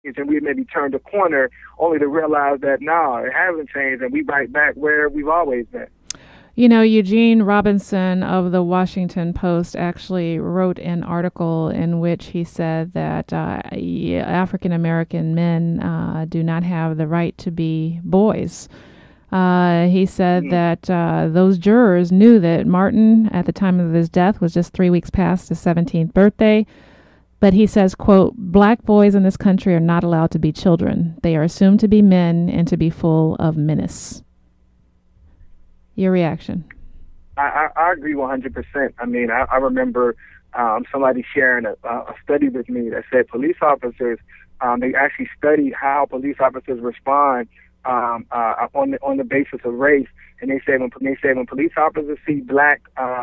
and we maybe turned a corner only to realize that, no, it hasn't changed, and we right back where we've always been. You know, Eugene Robinson of the Washington Post actually wrote an article in which he said that African American men do not have the right to be boys. He said that those jurors knew that Martin, at the time of his death, was just 3 weeks past his 17th birthday. But he says, quote, "Black boys in this country are not allowed to be children. They are assumed to be men and to be full of menace." Your reaction? I agree 100%. I mean, I remember somebody sharing a study with me that said police officers, they actually study how police officers respond on the basis of race. And they say when police officers see black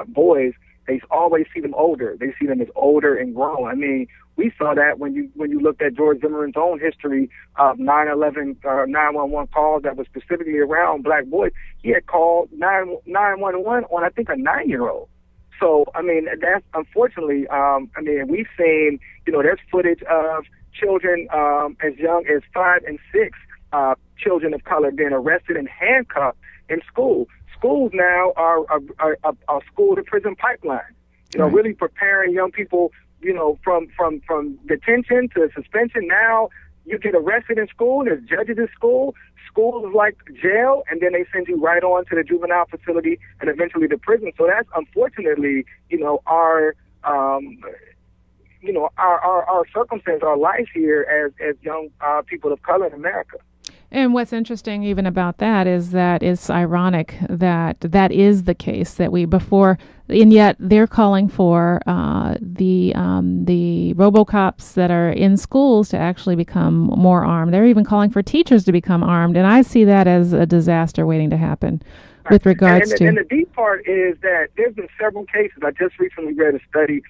boys, they always see them older. They see them as older and grown. I mean, we saw that when you looked at George Zimmerman's own history of 9/11 911 calls that was specifically around black boys. He had called 911 on, I think, a 9-year-old. So, I mean, that's unfortunately, I mean, we've seen, there's footage of children as young as 5 and 6, children of color being arrested and handcuffed in school. Schools now are a school to prison pipeline, really preparing young people, from detention to suspension. Now you get arrested in school, there's judges in school. School is like jail, and then they send you right on to the juvenile facility and eventually to prison. So that's unfortunately, our circumstance, our life here as young people of color in America. And what's interesting even about that is that it's ironic that that is the case, that and yet they're calling for the RoboCops that are in schools to actually become more armed. They're even calling for teachers to become armed, and I see that as a disaster waiting to happen with regards to. And the deep part is that there's been several cases. I just recently read a study